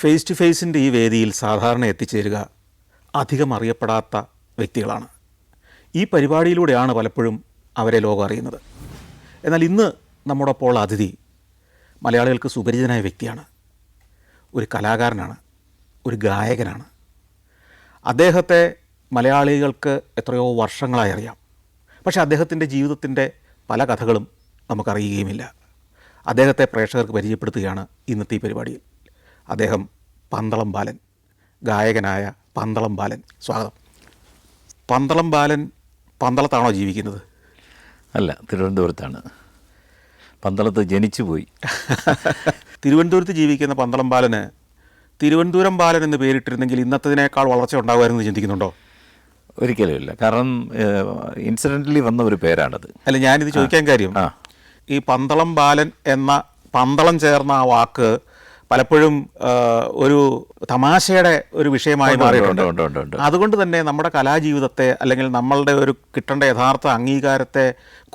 Face to ഫേസിൻ്റെ ഈ വേദിയിൽ സാധാരണ എത്തിച്ചേരുക അധികം അറിയപ്പെടാത്ത വ്യക്തികളാണ്. ഈ പരിപാടിയിലൂടെയാണ് പലപ്പോഴും അവരെ ലോകം അറിയുന്നത്. എന്നാൽ ഇന്ന് നമ്മോടൊപ്പം അതിഥി മലയാളികൾക്ക് സുപരിചിതനായ വ്യക്തിയാണ്. ഒരു കലാകാരനാണ്, ഒരു ഗായകനാണ്. അദ്ദേഹത്തെ മലയാളികൾക്ക് എത്രയോ വർഷങ്ങളായി അറിയാം. പക്ഷേ അദ്ദേഹത്തിൻ്റെ ജീവിതത്തിൻ്റെ പല കഥകളും നമുക്കറിയുകയുമില്ല. അദ്ദേഹത്തെ പ്രേക്ഷകർക്ക് പരിചയപ്പെടുത്തുകയാണ് ഇന്നത്തെ ഈ പരിപാടിയിൽ. അദ്ദേഹം പന്തളം ബാലൻ, ഗായകനായ പന്തളം ബാലൻ. സ്വാഗതം. പന്തളം ബാലൻ പന്തളത്താണോ ജീവിക്കുന്നത്? അല്ല, തിരുവനന്തപുരത്താണ്. പന്തളത്ത് ജനിച്ചു പോയി. തിരുവനന്തപുരത്ത് ജീവിക്കുന്ന പന്തളം ബാലന് തിരുവനന്തപുരം ബാലൻ എന്ന് പേരിട്ടിരുന്നെങ്കിൽ ഇന്നത്തതിനേക്കാൾ വളർച്ച ഉണ്ടാകുമായിരുന്നു ചിന്തിക്കുന്നുണ്ടോ? ഒരിക്കലും ഇല്ല. കാരണം ഇൻസിഡൻ്റലി വന്ന ഒരു പേരാണത്. അല്ല, ഞാനിത് ചോദിക്കാൻ കാര്യം, ഈ പന്തളം ബാലൻ എന്ന പന്തളം ചേർന്ന ആ വാക്ക് പലപ്പോഴും ഒരു തമാശയുടെ ഒരു വിഷയമായി മാറിയിട്ടുണ്ട്. അതുകൊണ്ട് തന്നെ നമ്മുടെ കലാജീവിതത്തെ അല്ലെങ്കിൽ നമ്മളുടെ ഒരു കിട്ടേണ്ട യഥാർത്ഥ അംഗീകാരത്തെ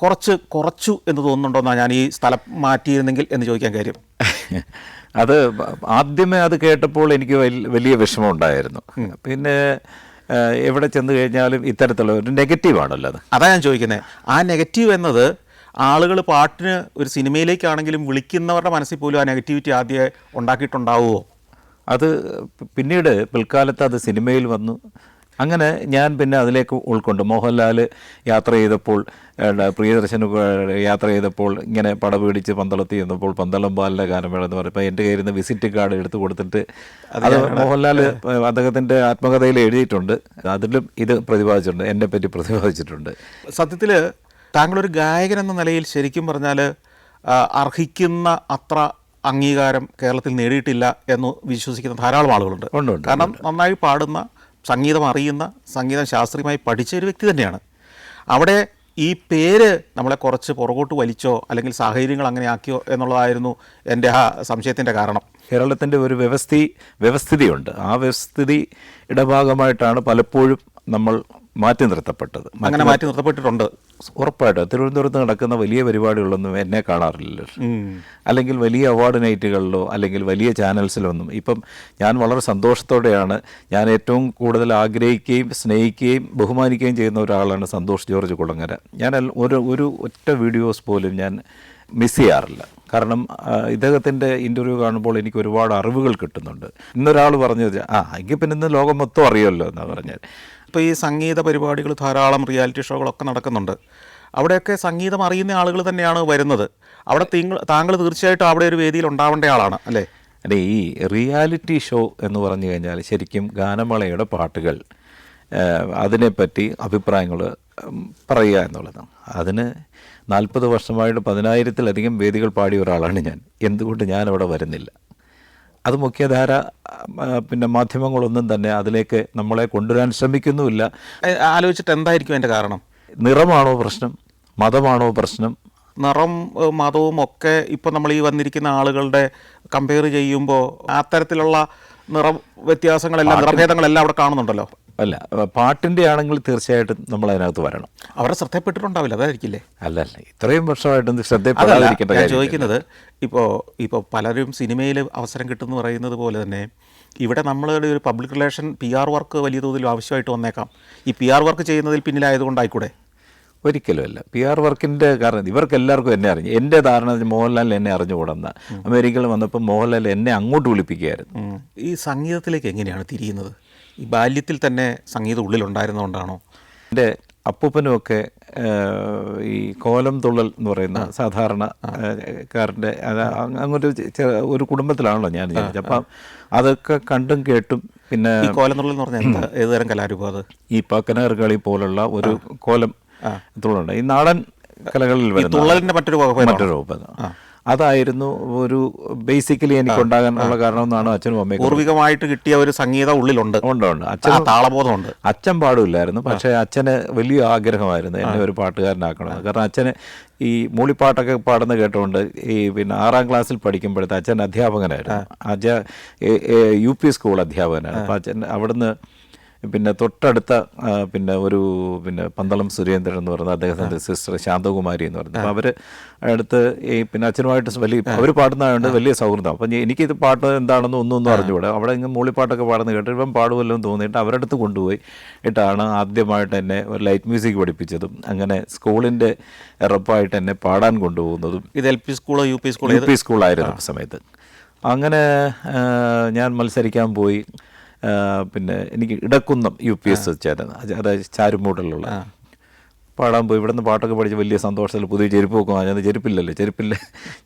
കുറച്ചു എന്ന് തോന്നുന്നുണ്ടോന്നാണ് ഞാൻ ഈ സ്ഥലം മാറ്റിയിരുന്നെങ്കിൽ എന്ന് ചോദിക്കാൻ കാര്യം. അത് ആദ്യമേ അത് കേട്ടപ്പോൾ എനിക്ക് വലിയ വിഷമം ഉണ്ടായിരുന്നു. പിന്നെ എവിടെ ചെന്ന് കഴിഞ്ഞാലും ഇത്തരത്തിലുള്ള ഒരു നെഗറ്റീവാണല്ലോ അത്. അതാണ് ഞാൻ ചോദിക്കുന്നത്. ആ നെഗറ്റീവ് എന്നത് ആളുകൾ പാട്ടിന് ഒരു സിനിമയിലേക്കാണെങ്കിലും വിളിക്കുന്നവരുടെ മനസ്സിൽ പോലും ആ നെഗറ്റിവിറ്റി ആദ്യം ഉണ്ടാക്കിയിട്ടുണ്ടാവുമോ? അത് പിന്നീട് പിൽക്കാലത്ത് അത് സിനിമയിൽ വന്നു. അങ്ങനെ ഞാൻ പിന്നെ അതിലേക്ക് ഉൾക്കൊണ്ട് മോഹൻലാൽ യാത്ര ചെയ്തപ്പോൾ, പ്രിയദർശന് യാത്ര ചെയ്തപ്പോൾ ഇങ്ങനെ പട പിടിച്ച് പന്തളത്തിൽ ചെന്നപ്പോൾ പന്തളം ബാലിൻ്റെ ഗാനമേള എന്ന് പറയുമ്പോൾ എൻ്റെ കയ്യിൽ നിന്ന് വിസിറ്റ് കാർഡ് എടുത്ത് കൊടുത്തിട്ട് അത് മോഹൻലാൽ അദ്ദേഹത്തിൻ്റെ ആത്മകഥയിൽ എഴുതിയിട്ടുണ്ട്. അതിലും ഇത് പ്രതിപാദിച്ചിട്ടുണ്ട്, എന്നെപ്പറ്റി പ്രതിപാദിച്ചിട്ടുണ്ട്. സത്യത്തിൽ താങ്കളൊരു ഗായകൻ എന്ന നിലയിൽ ശരിക്കും പറഞ്ഞാൽ അർഹിക്കുന്ന അത്ര അംഗീകാരം കേരളത്തിൽ നേടിയിട്ടില്ല എന്ന് വിശ്വസിക്കുന്ന ധാരാളം ആളുകളുണ്ട്. കാരണം നന്നായി പാടുന്ന, സംഗീതം അറിയുന്ന, സംഗീതം ശാസ്ത്രീയമായി പഠിച്ച ഒരു വ്യക്തി തന്നെയാണ്. അവിടെ ഈ പേര് നമ്മളെ കുറച്ച് പുറകോട്ട് വലിച്ചോ അല്ലെങ്കിൽ സാഹചര്യങ്ങൾ അങ്ങനെ ആക്കിയോ എന്നുള്ളതായിരുന്നു എൻ്റെ ആ സംശയത്തിൻ്റെ കാരണം. കേരളത്തിൻ്റെ ഒരു വ്യവസ്ഥിതിയുണ്ട്. ആ വ്യവസ്ഥിതിയുടെ ഭാഗമായിട്ടാണ് പലപ്പോഴും നമ്മൾ മാറ്റി നിർത്തപ്പെട്ടത്. അങ്ങനെ മാറ്റി നിർത്തപ്പെട്ടിട്ടുണ്ട്. ഉറപ്പായിട്ടും തിരുവനന്തപുരത്ത് നടക്കുന്ന വലിയ പരിപാടികളൊന്നും എന്നെ കാണാറില്ലല്ലോ. അല്ലെങ്കിൽ വലിയ അവാർഡ് നൈറ്റുകളിലോ അല്ലെങ്കിൽ വലിയ ചാനൽസിലൊന്നും. ഇപ്പം ഞാൻ വളരെ സന്തോഷത്തോടെയാണ്, ഞാൻ ഏറ്റവും കൂടുതൽ ആഗ്രഹിക്കുകയും സ്നേഹിക്കുകയും ബഹുമാനിക്കുകയും ചെയ്യുന്ന ഒരാളാണ് സന്തോഷ് ജോർജ് കുളങ്ങര. ഞാൻ ഒരു ഒറ്റ വീഡിയോസ് പോലും ഞാൻ മിസ് ചെയ്യാറില്ല. കാരണം ഇദ്ദേഹത്തിൻ്റെ ഇൻ്റർവ്യൂ കാണുമ്പോൾ എനിക്ക് ഒരുപാട് അറിവുകൾ കിട്ടുന്നുണ്ട്. ഇന്നൊരാൾ പറഞ്ഞത് എങ്കിൽ പിന്നെ ഇന്ന് ലോകം മൊത്തം അറിയുമല്ലോ എന്നാണ് പറഞ്ഞത്. ഇപ്പോൾ ഈ സംഗീത പരിപാടികൾ, ധാരാളം റിയാലിറ്റി ഷോകളൊക്കെ നടക്കുന്നുണ്ട്. അവിടെയൊക്കെ സംഗീതം അറിയുന്ന ആളുകൾ തന്നെയാണ് വരുന്നത്. അവിടെ താങ്കൾ തീർച്ചയായിട്ടും അവിടെ ഒരു വേദിയിൽ ഉണ്ടാവേണ്ട ആളാണ് അല്ലേ? അതെ, ഈ റിയാലിറ്റി ഷോ എന്ന് പറഞ്ഞു കഴിഞ്ഞാൽ ശരിക്കും ഗാനമേളയുടെ പാട്ടുകൾ, അതിനെപ്പറ്റി അഭിപ്രായങ്ങൾ പറയുക എന്നുള്ളതാണ്. അതിന് 40 വർഷമായിട്ട് 10,000-ത്തിലധികം വേദികൾ പാടിയ ഒരാളാണ് ഞാൻ. എന്തുകൊണ്ട് ഞാൻ അവിടെ വരുന്നില്ല? അത് മുഖ്യധാര പിന്നെ മാധ്യമങ്ങളൊന്നും തന്നെ അതിലേക്ക് നമ്മളെ കൊണ്ടുവരാൻ ശ്രമിക്കുന്നുമില്ല. ആലോചിച്ചിട്ട് എന്തായിരിക്കും അതിൻ്റെ കാരണം? നിറമാണോ പ്രശ്നം? മതമാണോ പ്രശ്നം? നിറം, മതവും ഒക്കെ ഇപ്പോൾ നമ്മൾ ഈ വന്നിരിക്കുന്ന ആളുകളുടെ കമ്പയർ ചെയ്യുമ്പോൾ അത്തരത്തിലുള്ള നിറ വ്യത്യാസങ്ങളെല്ലാം, നിറഭേദങ്ങളെല്ലാം അവിടെ കാണുന്നുണ്ടല്ലോ. അല്ല, പാട്ടിൻ്റെ ആണെങ്കിൽ തീർച്ചയായിട്ടും നമ്മൾ അതിനകത്ത് വരണം. അവരെ ശ്രദ്ധപ്പെട്ടിട്ടുണ്ടാവില്ല, അതായിരിക്കില്ലേ? അല്ല, ഇത്രയും വർഷമായിട്ടും ശ്രദ്ധപ്പെടാതിരിക്കേണ്ട ഞാൻ ചോദിക്കുന്നത്, ഇപ്പോൾ പലരും സിനിമയിൽ അവസരം കിട്ടുമെന്ന് പറയുന്നത് പോലെ തന്നെ ഇവിടെ നമ്മളുടെ ഒരു പബ്ലിക് റിലേഷൻ PR വർക്ക് വലിയ തോതിൽ ആവശ്യമായിട്ട് വന്നേക്കാം. ഈ PR വർക്ക് ചെയ്യുന്നതിൽ പിന്നിലായതുകൊണ്ടായിക്കൂടെ? ഒരിക്കലുമല്ല. PR വർക്കിൻ്റെ കാരണം ഇവർക്ക് എല്ലാവർക്കും എന്നെ അറിഞ്ഞു. എൻ്റെ ധാരണ മോഹൻലാൽ എന്നെ അറിഞ്ഞുകൂടുന്ന. അമേരിക്കയിൽ വന്നപ്പോൾ മോഹൻലാൽ എന്നെ അങ്ങോട്ട് വിളിപ്പിക്കുകയായിരുന്നു. ഈ സംഗീതത്തിലേക്ക് എങ്ങനെയാണ് തിരിയുന്നത്? ഈ ബാല്യത്തിൽ തന്നെ സംഗീതം ഉള്ളിലുണ്ടായിരുന്നതുകൊണ്ടാണോ? എൻ്റെ അപ്പൂപ്പനുമൊക്കെ ഈ കോലം തുള്ളൽ എന്ന് പറയുന്ന സാധാരണക്കാരൻ്റെ അങ്ങോട്ട് ഒരു കുടുംബത്തിലാണല്ലോ ഞാൻ ജനിച്ചത്. അപ്പം അതൊക്കെ കണ്ടും കേട്ടും. പിന്നെ ഈ കോലം തുള്ളൽ എന്ന് പറഞ്ഞാൽ ഏതുതരം കലാരൂപം അത്? ഈ പക്കനാർ കളി പോലുള്ള ഒരു കോലം തുള്ളുണ്ട്. ഈ നാടൻ കലകളിൽ തുള്ളലിൻ്റെ മറ്റൊരു രൂപം അതായിരുന്നു ഒരു ബേസിക്കലി എനിക്കുണ്ടാകാനുള്ള കാരണം എന്നാണ് അച്ഛനും അമ്മയും. പൂർവികമായിട്ട് കിട്ടിയ ഒരു സംഗീതം ഉള്ളിലുണ്ട്. അച്ഛൻ താളബോധമുണ്ട്. അച്ഛൻ പാടില്ലായിരുന്നു, പക്ഷേ അച്ഛന് വലിയ ആഗ്രഹമായിരുന്നു എന്നെ ഒരു പാട്ടുകാരനാക്കണം. കാരണം അച്ഛന് ഈ മൂളിപ്പാട്ടൊക്കെ പാടുന്ന കേട്ടുകൊണ്ട് ഈ പിന്നെ 6ാം ക്ലാസ്സിൽ പഠിക്കുമ്പോഴത്തെ അച്ഛൻ അധ്യാപകനായിരുന്നു. UP സ്കൂൾ അധ്യാപകനാണ്. അപ്പം അച്ഛൻ അവിടുന്ന് പിന്നെ തൊട്ടടുത്ത പിന്നെ ഒരു പിന്നെ പന്തളം സുരേന്ദ്രൻ എന്ന് പറയുന്ന അദ്ദേഹത്തിൻ്റെ സിസ്റ്റർ ശാന്തകുമാരി എന്ന് പറയുന്നത്. അപ്പോൾ അവർ അടുത്ത് ഈ പിന്നെ അച്ഛനുമായിട്ട് വലിയ അവർ പാടുന്നതുകൊണ്ട് വലിയ സൗഹൃദം. അപ്പം എനിക്കിത് പാട്ട് എന്താണെന്ന് ഒന്നും അറിഞ്ഞുകൂടെ. അവിടെ ഇങ്ങനെ മൂളിപ്പാട്ടൊക്കെ പാടുന്ന കേട്ട് ഇപ്പം പാടുമല്ലോ എന്ന് തോന്നിയിട്ട് അവരുടെ അടുത്ത് കൊണ്ടുപോയി ഇട്ടാണ് ആദ്യമായിട്ട് എന്നെ ഒരു ലൈറ്റ് മ്യൂസിക് പഠിപ്പിച്ചതും അങ്ങനെ സ്കൂളിൻ്റെ റപ്പായിട്ട് എന്നെ പാടാൻ കൊണ്ടുപോകുന്നതും. ഇത് LP സ്കൂളോ UP സ്കൂളോ? UP സ്കൂളായിരുന്നു സമയത്ത്. അങ്ങനെ ഞാൻ മത്സരിക്കാൻ പോയി. പിന്നെ എനിക്ക് ഇടക്കുന്നം UPS വെച്ചായിരുന്നു, അതായത് ചാരുമൂട്ടിലുള്ള. പാടാൻ പോയി. ഇവിടെ നിന്ന് പാട്ടൊക്കെ പഠിച്ച് വലിയ സന്തോഷത്തിൽ പുതിയ ചെരുപ്പൊക്കെ വാങ്ങിച്ചത്.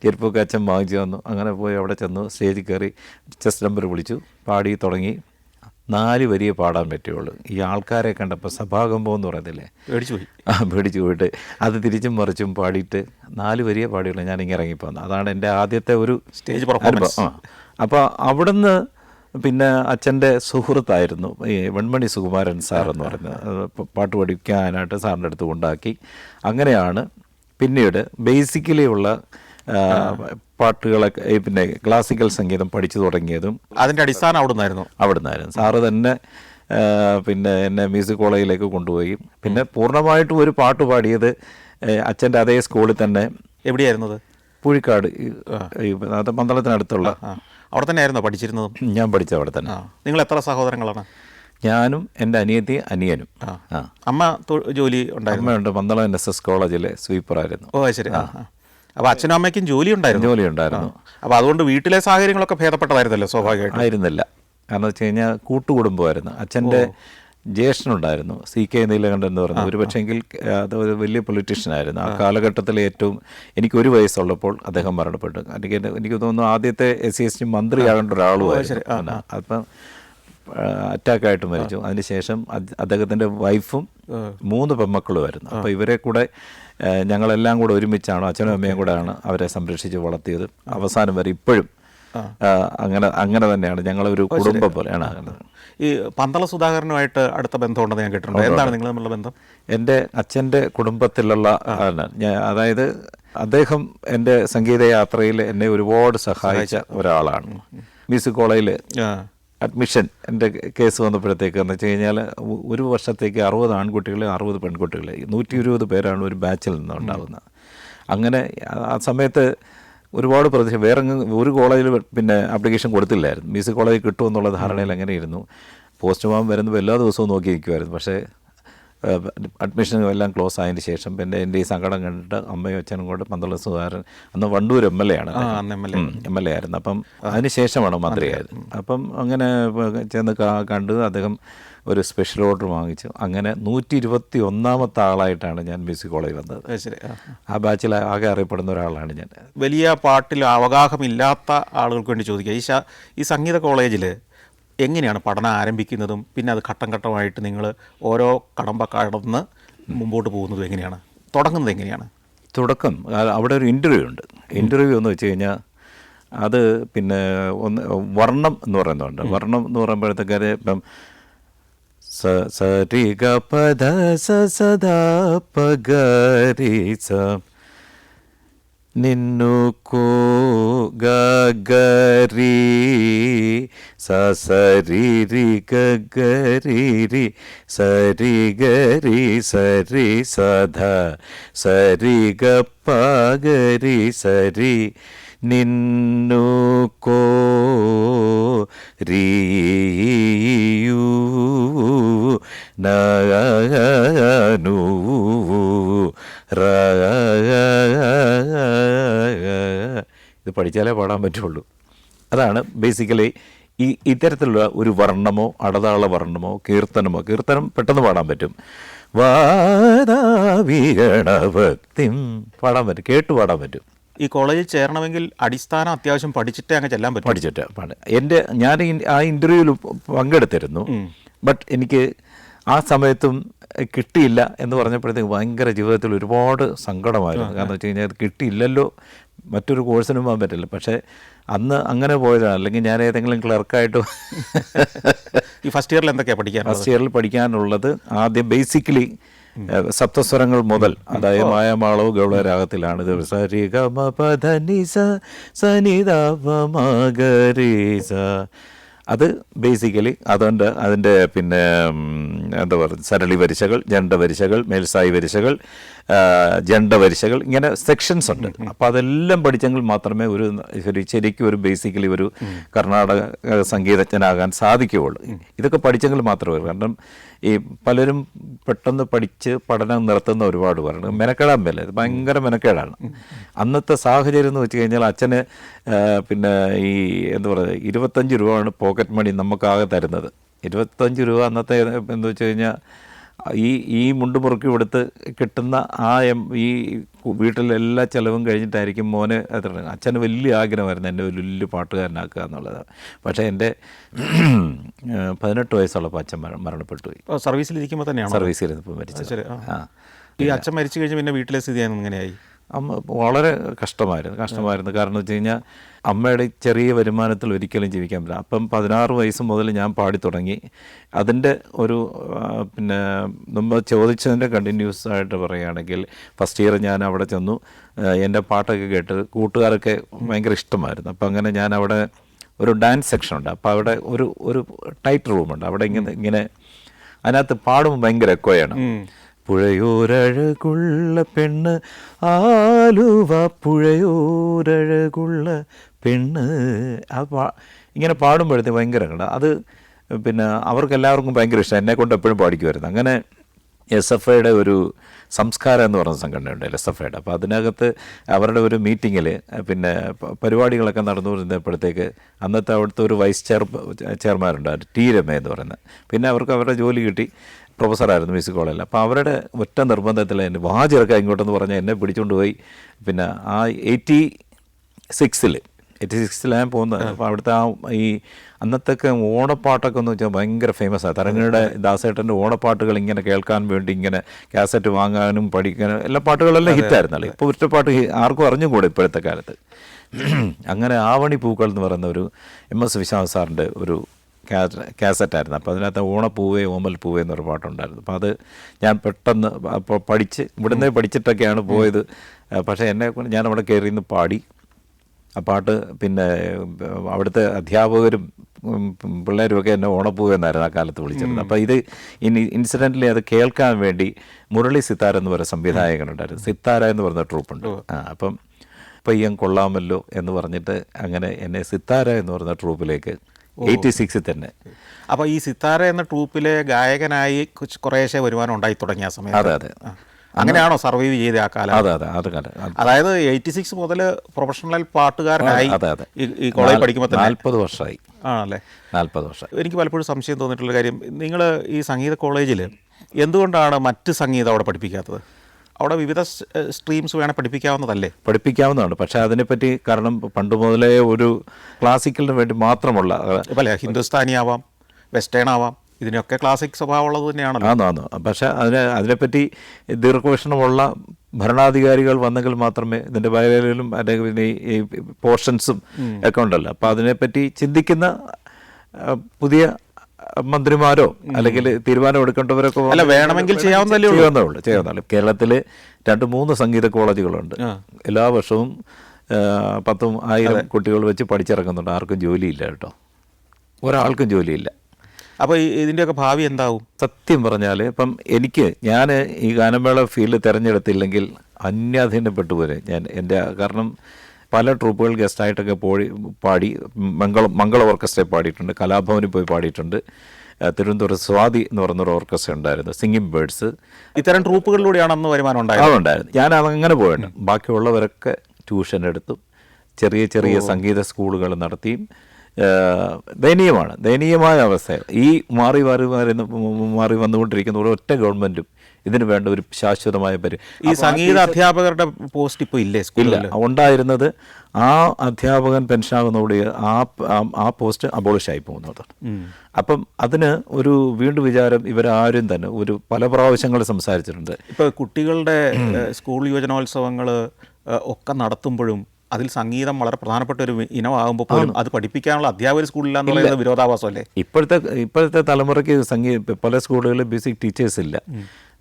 ചെരുപ്പൊക്കെ അച്ഛൻ വാങ്ങിച്ചു തന്നു. അങ്ങനെ പോയി അവിടെ ചെന്നു, സ്റ്റേജിൽ കയറി ചെസ്റ്റ് നമ്പർ വിളിച്ചു, പാടി തുടങ്ങി. 4 വരിയെ പാടാൻ പറ്റുള്ളൂ. ഈ ആൾക്കാരെ കണ്ടപ്പോൾ സഭാകമ്പം എന്ന് പറയത്തില്ലേ, പേടിച്ചു പോയിട്ട് അത് തിരിച്ചും മറിച്ചും പാടിയിട്ട് 4 വരിയെ പാടിയുള്ളൂ. ഞാനിങ്ങനെ ഇറങ്ങിപ്പോന്നു. അതാണ് എൻ്റെ ആദ്യത്തെ ഒരു സ്റ്റേജ് പെർഫോമൻസ്. അപ്പോൾ അവിടുന്ന് പിന്നെ അച്ഛൻ്റെ സുഹൃത്തായിരുന്നു ഈ വെൺമണി സുകുമാരൻ സാർ എന്ന് പറയുന്നത്. പാട്ട് പഠിക്കാനായിട്ട് സാറിൻ്റെ അടുത്ത് കൊണ്ടാക്കി. അങ്ങനെയാണ് പിന്നീട് ബേസിക്കലി ഉള്ള പാട്ടുകളൊക്കെ പിന്നെ ക്ലാസിക്കൽ സംഗീതം പഠിച്ചു തുടങ്ങിയതും. അതിൻ്റെ അടിസ്ഥാനം അവിടുന്നായിരുന്നു. സാറ് തന്നെ പിന്നെ എന്നെ മ്യൂസിക് കോളേജിലേക്ക് കൊണ്ടുപോയി. പിന്നെ പൂർണ്ണമായിട്ടും ഒരു പാട്ട് പാടിയത് അച്ഛൻ്റെ അതേ സ്കൂളിൽ തന്നെ. എവിടെയായിരുന്നത്? പൂഴിക്കാട്, പന്തളത്തിനടുത്തുള്ള. അവിടെ തന്നെ ആയിരുന്നോ പഠിച്ചിരുന്നത്? ഞാൻ പഠിച്ചത് അവിടെ തന്നെ. നിങ്ങൾ എത്ര സഹോദരങ്ങളാണ്? ഞാനും എൻ്റെ അനിയനും. അമ്മ ജോലി ഉണ്ടായിരുന്നു? അമ്മയുണ്ട്, പന്തളം NSS കോളേജിലെ സ്വീപ്പറായിരുന്നു. ഓ ശരി. അപ്പോൾ അച്ഛനും അമ്മയ്ക്കും ജോലി ഉണ്ടായിരുന്നു. അപ്പോൾ അതുകൊണ്ട് വീട്ടിലെ സാഹചര്യങ്ങളൊക്കെ ഭേദപ്പെട്ടതായിരുന്നല്ലോ സ്വാഭാവികമായിട്ട്? ആയിരുന്നില്ല. കാരണം വെച്ച് കഴിഞ്ഞാൽ കൂട്ടുകുടുംബമായിരുന്നു. അച്ഛൻ്റെ ജ്യേഷ്ഠനുണ്ടായിരുന്നു, CK നീലകണ്ഠൻ എന്ന് പറയുന്നത്. ഒരു പക്ഷേങ്കിൽ അത് ഒരു വലിയ പൊളിറ്റീഷ്യനായിരുന്നു. ആ കാലഘട്ടത്തിൽ ഏറ്റവും എനിക്ക് 1 വയസ്സുള്ളപ്പോൾ അദ്ദേഹം മരണപ്പെട്ടു. എനിക്ക് തോന്നുന്നു ആദ്യത്തെ SC മന്ത്രിയാകേണ്ട ഒരാളുമായിരുന്നു. അപ്പം അറ്റാക്കായിട്ട് മരിച്ചു. അതിനുശേഷം അദ്ദേഹത്തിൻ്റെ വൈഫും 3 പെൺമക്കളുമായിരുന്നു. അപ്പോൾ ഇവരെ കൂടെ ഞങ്ങളെല്ലാം കൂടെ ഒരുമിച്ചാണ്, അച്ഛനും അമ്മയും കൂടെയാണ് അവരെ സംരക്ഷിച്ച് വളർത്തിയത് അവസാനം വരെ. ഇപ്പോഴും അങ്ങനെ തന്നെയാണ്, ഞങ്ങളൊരു കുടുംബം പോലെയാണ്. ഈ പന്തള സുധാകരനുമായിട്ട് അടുത്ത ബന്ധമുണ്ടെന്ന് ഞാൻ കേട്ടിട്ടുണ്ട്. എന്താണ് നിങ്ങൾ തമ്മിലുള്ള ബന്ധം? എൻ്റെ അച്ഛൻ്റെ കുടുംബത്തിലുള്ള അതായത് അദ്ദേഹം എൻ്റെ സംഗീത യാത്രയിൽ എന്നെ ഒരുപാട് സഹായിച്ച ഒരാളാണ്. മ്യൂസിക് കോളേജിൽ അഡ്മിഷൻ എൻ്റെ കേസ് വന്നപ്പോഴത്തേക്ക് എന്ന് വെച്ച് കഴിഞ്ഞാൽ 1 വർഷത്തേക്ക് 60 ആൺകുട്ടികളെ 60 പെൺകുട്ടികളെ 120 പേരാണ് ഒരു ബാച്ചിൽ നിന്ന് ഉണ്ടാകുന്നത്. അങ്ങനെ ആ സമയത്ത് ഒരുപാട് പ്രതീക്ഷ. ഒരു കോളേജിൽ പിന്നെ ആപ്ലിക്കേഷൻ കൊടുത്തില്ലായിരുന്നു. മ്യൂസിക് കോളേജിൽ കിട്ടുമെന്നുള്ള ധാരണയിൽ അങ്ങനെ ഇരുന്നു. പോസ്റ്റ്മാൻ വരുമ്പോൾ എല്ലാ ദിവസവും നോക്കി നിൽക്കുമായിരുന്നു. പക്ഷേ അഡ്മിഷനും എല്ലാം ക്ലോസ് ആയതിന് ശേഷം പിന്നെ എൻ്റെ ഈ സങ്കടം കണ്ടിട്ട് അമ്മയും അച്ഛനും കൂടെ പന്തളം സുധാകരൻ, അന്ന് വണ്ടൂർ MLA ആയിരുന്നു. അപ്പം അതിന് ശേഷമാണ് മന്ത്രിയായത്. അപ്പം അങ്ങനെ ചെന്ന് കണ്ട് അദ്ദേഹം ഒരു സ്പെഷ്യൽ ഓർഡർ വാങ്ങിച്ചു. അങ്ങനെ 121ാമത്തെ ആളായിട്ടാണ് ഞാൻ മ്യൂസിക് കോളേജിൽ വന്നത്. ആ ബാച്ചിൽ ആകെ അറിയപ്പെടുന്ന ഒരാളാണ് ഞാൻ. വലിയ പാട്ടിൽ അവഗാഹമില്ലാത്ത ആളുകൾക്ക് വേണ്ടി ചോദിക്കുക, ഈ സംഗീത കോളേജിൽ എങ്ങനെയാണ് പഠനം ആരംഭിക്കുന്നതും പിന്നെ അത് ഘട്ടം ഘട്ടമായിട്ട് നിങ്ങൾ ഓരോ കടന്ന് മുമ്പോട്ട് പോകുന്നതും എങ്ങനെയാണ്, തുടങ്ങുന്നത് എങ്ങനെയാണ്? തുടക്കം അവിടെ ഒരു ഇൻ്റർവ്യൂ ഉണ്ട്. ഇൻ്റർവ്യൂ എന്ന് വെച്ച് കഴിഞ്ഞാൽ അത് പിന്നെ വർണ്ണം എന്ന് പറയുന്നുണ്ട്. വർണ്ണം എന്ന് പറയുമ്പോഴത്തേക്കാര് ഇപ്പം സരി ഗ പദ സദാ പഗരി സ നിന്നു കോ ഗരി സരി രി ഗരി സരി ഗരി സരി സധ സരി ഗ പഗരി സരി നിന്നു കോ റിയു നു ഇത് പഠിച്ചാലേ പാടാൻ പറ്റുള്ളൂ. അതാണ് ബേസിക്കലി ഇത്തരത്തിലുള്ള ഒരു വർണ്ണമോ അടതാള വർണ്ണമോ കീർത്തനം പെട്ടെന്ന് പാടാൻ പറ്റും. വാദാവീരണഭക്തിം പാടാൻ പറ്റും, കേട്ടു പാടാൻ പറ്റും. ഈ കോളേജിൽ ചേരണമെങ്കിൽ അടിസ്ഥാനം അത്യാവശ്യം പഠിച്ചിട്ടേ അങ്ങ് ചെല്ലാൻ പറ്റും. ഞാൻ ആ ഇൻ്റർവ്യൂവിൽ പങ്കെടുത്തിരുന്നു. ബട്ട് എനിക്ക് ആ സമയത്തും കിട്ടിയില്ല എന്ന് പറഞ്ഞപ്പോഴത്തേക്ക് ഭയങ്കര ജീവിതത്തിൽ ഒരുപാട് സങ്കടമായിരുന്നു. കാരണം വെച്ച് കഴിഞ്ഞാൽ അത് കിട്ടിയില്ലല്ലോ, മറ്റൊരു കോഴ്സിനും പോകാൻ പറ്റില്ല. പക്ഷേ അന്ന് അങ്ങനെ പോയതാണ്. അല്ലെങ്കിൽ ഞാൻ ഏതെങ്കിലും ക്ലർക്കായിട്ടോ. ഈ ഫസ്റ്റ് ഇയറിൽ എന്തൊക്കെയാണ് പഠിക്കാൻ? ഫസ്റ്റ് ഇയറിൽ പഠിക്കാനുള്ളത് ആദ്യം ബേസിക്കലി സപ്തസ്വരങ്ങൾ മുതൽ, അതായത് മായമാളവ് ഗൗളരാഗത്തിലാണ്. ഇത് സരി ഗ മ പ ധ നി സ നി ധ പ മ ഗ രി സ. അത് ബേസിക്കലി അതുകൊണ്ട് അതിൻ്റെ പിന്നെ എന്താ പറയുക സരളി വരിശകൾ, ജണ്ട വരിശകൾ, മേൽസായി വരിശകൾ, ജണ്ട വരിശകൾ, ഇങ്ങനെ സെക്ഷൻസ് ഉണ്ട്. അപ്പോൾ അതെല്ലാം പഠിച്ചെങ്കിൽ മാത്രമേ ഒരു ശരിക്കും ഒരു ബേസിക്കലി ഒരു കർണാടക സംഗീതജ്ഞനാകാൻ സാധിക്കുകയുള്ളൂ. ഇതൊക്കെ പഠിച്ചെങ്കിൽ മാത്രമേ. കാരണം ഈ പലരും പെട്ടെന്ന് പഠിച്ച് പഠനം നിർത്തുന്ന ഒരുപാട് പേരുണ്ട്. മെനക്കെടാൻ മേല, ഇത് ഭയങ്കര മെനക്കേടാണ്. അന്നത്തെ സാഹചര്യം എന്ന് വെച്ച് കഴിഞ്ഞാൽ അച്ഛന് പിന്നെ ഈ എന്താ പറയുക 25 രൂപയാണ് പോക്കറ്റ് മണി നമുക്കാകെ തരുന്നത്. 25 രൂപ അന്നത്തെ എന്ന് വെച്ച് കഴിഞ്ഞാൽ ഈ മുണ്ട് മുറുക്കി കൊടുത്ത് കിട്ടുന്ന ഈ വീട്ടിലെല്ലാ ചിലവും കഴിഞ്ഞിട്ടായിരിക്കും മോനെ അച്ഛന് വലിയ ആഗ്രഹമായിരുന്നു എന്നെ ഒരു വലിയ പാട്ടുകാരനാക്കുക എന്നുള്ളത്. പക്ഷേ എൻ്റെ 18 വയസ്സുള്ളപ്പോൾ അച്ഛൻ മരണപ്പെട്ടു പോയി. സർവീസിലിരിക്കുമ്പോൾ തന്നെയാണ് സർവീസിലിരുന്നപ്പോൾ മരിച്ചത്. ഈ അച്ഛൻ മരിച്ചു കഴിഞ്ഞ് പിന്നെ വീട്ടിലെ സ്ഥിതി എങ്ങനെയായി? അമ്മ വളരെ കഷ്ടമായിരുന്നു. കാരണം എന്ന് വെച്ച് കഴിഞ്ഞാൽ അമ്മയുടെ ചെറിയ വരുമാനത്തിൽ ഒരിക്കലും ജീവിക്കാൻ പറ്റില്ല. അപ്പം 16 വയസ്സ് മുതൽ ഞാൻ പാടി തുടങ്ങി. അതിൻ്റെ ഒരു പിന്നെ നമ്മൾ ചോദിച്ചതിൻ്റെ കണ്ടിന്യൂസ് ആയിട്ട് പറയുകയാണെങ്കിൽ ഫസ്റ്റ് ഇയർ ഞാൻ അവിടെ ചെന്നു. എൻ്റെ പാട്ടൊക്കെ കേട്ട് കൂട്ടുകാരൊക്കെ ഭയങ്കര ഇഷ്ടമായിരുന്നു. അപ്പം അങ്ങനെ ഞാൻ അവിടെ ഒരു ഡാൻസ് സെക്ഷൻ ഉണ്ട്. അപ്പോൾ അവിടെ ഒരു ടൈറ്റ് റൂമുണ്ട്. അവിടെ ഇങ്ങനെ അതിനകത്ത് പാടുമ്പോൾ ഭയങ്കര എക്കോയാണ്. പുഴയോരഴകുള്ള പെണ്ണ് ആലുവ പുഴയോരഴകുള്ള പെണ്ണ്, ഇങ്ങനെ പാടുമ്പോഴത്തെ ഭയങ്കര കണ്ട അത് പിന്നെ അവർക്കെല്ലാവർക്കും ഭയങ്കര ഇഷ്ടം. എന്നെക്കൊണ്ട് എപ്പോഴും പാടിക്കുമായിരുന്നു. അങ്ങനെ SFIയുടെ ഒരു സംസ്കാരം എന്ന് പറയുന്ന സംഘടനയുണ്ട്, SFIയുടെ. അപ്പോൾ അതിനകത്ത് അവരുടെ ഒരു മീറ്റിങ്ങിൽ പിന്നെ പരിപാടികളൊക്കെ നടന്നു വരുന്നപ്പോഴത്തേക്ക് അന്നത്തെ അവിടുത്തെ ഒരു വൈസ് ചെയർമാനുണ്ട്, T. രമ എന്ന് പറയുന്നത്. പിന്നെ അവർക്ക് അവരുടെ ജോലി കിട്ടി, പ്രൊഫസറായിരുന്നു മ്യൂസിക് കോളേജിൽ. അപ്പോൾ അവരുടെ ഒറ്റ നിർബന്ധത്തിൽ എന്നെ വാചിറക്കാം ഇങ്ങോട്ടെന്ന് പറഞ്ഞാൽ എന്നെ പിടിച്ചുകൊണ്ട് പോയി. പിന്നെ ആ 86 ഞാൻ പോകുന്നത്. അപ്പോൾ അവിടുത്തെ ഈ അന്നത്തൊക്കെ ഓണപ്പാട്ടൊക്കെ എന്ന് വെച്ചാൽ ഭയങ്കര ഫേമസ് ആണ്. തരങ്ങയുടെ ദാസേട്ടൻ്റെ ഓണപ്പാട്ടുകൾ ഇങ്ങനെ കേൾക്കാൻ വേണ്ടി ഇങ്ങനെ കാസറ്റ് വാങ്ങാനും പഠിക്കാനും എല്ലാ പാട്ടുകളെല്ലാം ഹിറ്റായിരുന്നല്ലോ. ഇപ്പോൾ ഒറ്റ പാട്ട് ആർക്കും അറിഞ്ഞും കൂടെ ഇപ്പോഴത്തെ കാലത്ത്. അങ്ങനെ ആവണി പൂക്കൾ എന്ന് പറയുന്ന ഒരു MS വിശ്വനാഥ് സാറിൻ്റെ ഒരു കാസറ്റായിരുന്നു. അപ്പോൾ അതിനകത്ത് ഓണപ്പൂവേ ഓമൽ പൂവേ എന്നൊരു പാട്ടുണ്ടായിരുന്നു. അപ്പോൾ അത് ഞാൻ പെട്ടെന്ന് അപ്പോൾ ഇവിടുന്ന് പഠിച്ചിട്ടൊക്കെയാണ് പോയത്. പക്ഷേ ഞാൻ അവിടെ കയറി നിന്ന് പാടി ആ പാട്ട്. പിന്നെ അവിടുത്തെ അധ്യാപകരും പിള്ളേരുമൊക്കെ എന്നെ ഓണപ്പൂവേ എന്നായിരുന്നു ആ കാലത്ത് വിളിച്ചിരുന്നത്. അപ്പോൾ ഇത് ഇൻസിഡൻ്റലി അത് കേൾക്കാൻ വേണ്ടി മുരളി സിത്താര എന്ന് പറയുന്ന സംവിധായകനുണ്ടായിരുന്നു. സിത്താര എന്ന് പറയുന്ന ട്രൂപ്പുണ്ട്. അപ്പം പയ്യൻ കൊള്ളാമല്ലോ എന്ന് പറഞ്ഞിട്ട് അങ്ങനെ എന്നെ സിത്താര എന്ന് പറയുന്ന ട്രൂപ്പിലേക്ക് 86 തന്നെ. അപ്പോൾ ഈ സിത്താര എന്ന ട്രൂപ്പിലെ ഗായകനായി കുറേശ്ശെ വരുമാനം ഉണ്ടായി തുടങ്ങിയ സമയം. അതെ അങ്ങനെയാണോ സർവൈവ് ചെയ്ത ആ കാലം? അത് കാലം. അതായത് 86 മുതൽ പ്രൊഫഷണൽ പാട്ടുകാരനായി ഈ കോളേജ് പഠിക്കുമ്പോൾ 40 വർഷമായി. ആണല്ലേ? 40 വർഷം. എനിക്ക് പലപ്പോഴും സംശയം തോന്നിയിട്ടുള്ള കാര്യം, നിങ്ങൾ ഈ സംഗീത കോളേജിൽ എന്തുകൊണ്ടാണ് മറ്റ് സംഗീതം അവിടെ പഠിപ്പിക്കാത്തത്? അവിടെ വിവിധ സ്ട്രീംസ് വേണേൽ പഠിപ്പിക്കാവുന്നതല്ലേ? പഠിപ്പിക്കാവുന്നതാണ്. പക്ഷേ അതിനെപ്പറ്റി കാരണം പണ്ട് മുതലേ ഒരു ക്ലാസിക്കലിന് വേണ്ടി മാത്രമുള്ള അല്ലേ, ഹിന്ദുസ്ഥാനി ആവാം, വെസ്റ്റേൺ ആവാം, ഇതിനൊക്കെ ക്ലാസിക് സ്വഭാവമുള്ളത് തന്നെയാണല്ലോ. ആണോ? പക്ഷേ അതിനെപ്പറ്റി ദീർഘവീക്ഷണമുള്ള ഭരണാധികാരികൾ വന്നെങ്കിൽ മാത്രമേ ഇതിൻ്റെ വയലിലും അല്ലെങ്കിൽ ഈ പോർഷൻസും ഒക്കെ ഉണ്ടല്ലോ. അപ്പോൾ അതിനെപ്പറ്റി ചിന്തിക്കുന്ന പുതിയ മന്ത്രിമാരോ അല്ലെങ്കിൽ തീരുമാനം എടുക്കേണ്ടവരൊക്കെ വേണമെങ്കിൽ ചെയ്യാവുന്നേ. കേരളത്തിൽ 2-3 സംഗീത കോളേജുകളുണ്ട്. എല്ലാ വർഷവും 10,000 കുട്ടികൾ വെച്ച് പഠിച്ചിറങ്ങുന്നുണ്ട്. ആർക്കും ജോലിയില്ല കേട്ടോ, ഒരാൾക്കും ജോലിയില്ല. അപ്പോൾ ഇതിൻ്റെയൊക്കെ ഭാവി എന്താവും? സത്യം പറഞ്ഞാൽ ഇപ്പം ഞാൻ ഈ ഗാനമേള ഫീൽഡ് തിരഞ്ഞെടുത്തില്ലെങ്കിൽ അന്യാധീനപ്പെട്ടു പോരെ എൻ്റെ. കാരണം പല ട്രൂപ്പുകൾ ഗസ്റ്റായിട്ടൊക്കെ പാടി. മംഗള ഓർക്കസ്ട്രയിൽ പാടിയിട്ടുണ്ട്, കലാഭവനിൽ പോയി പാടിയിട്ടുണ്ട്. തിരുവനന്തപുരം സ്വാതി എന്ന് പറയുന്നൊരു ഓർക്കസ്ട്ര ഉണ്ടായിരുന്നു, സിംഗിങ് ബേർഡ്സ്. ഇത്തരം ട്രൂപ്പുകളിലൂടെയാണ് അന്ന് വരുമാനം ഉണ്ടായിരുന്നു. ഞാൻ അതങ്ങനെ പോയിട്ടുണ്ട്. ബാക്കിയുള്ളവരൊക്കെ ട്യൂഷൻ എടുത്തും ചെറിയ സംഗീത സ്കൂളുകൾ നടത്തിയും. ദയനീയമായ അവസ്ഥ. ഈ മാറി വന്നുകൊണ്ടിരിക്കുന്ന ഒറ്റ ഗവൺമെൻറ്റും ഇതിന് വേണ്ട ഒരു ശാശ്വതമായ ഈ സംഗീത അധ്യാപകരുടെ പോസ്റ്റ് ഇപ്പോൾ ഇല്ല. ഉണ്ടായിരുന്നത് ആ അധ്യാപകൻ പെൻഷനാകുന്നതോടെ ആ പോസ്റ്റ് അബോളിഷായി പോകുന്നത്. അപ്പം അതിന് ഒരു വീണ്ടും വിചാരം ഇവരാരും തന്നെ പല പ്രാവശ്യങ്ങൾ സംസാരിച്ചിട്ടുണ്ട്. ഇപ്പോൾ കുട്ടികളുടെ സ്കൂൾ യുവജനോത്സവങ്ങൾ ഒക്കെ നടത്തുമ്പോഴും അതിൽ സംഗീതം വളരെ പ്രധാനപ്പെട്ട ഒരു ഇനമാകുമ്പോൾ പോലും അത് പഠിപ്പിക്കാനുള്ള അധ്യാപകർ സ്കൂളില്ല എന്നുള്ളത് വിരോധാഭാസമല്ലേ? ഇപ്പോഴത്തെ തലമുറയ്ക്ക് പല സ്കൂളുകളിൽ ബേസിക് ടീച്ചേഴ്സ് ഇല്ല.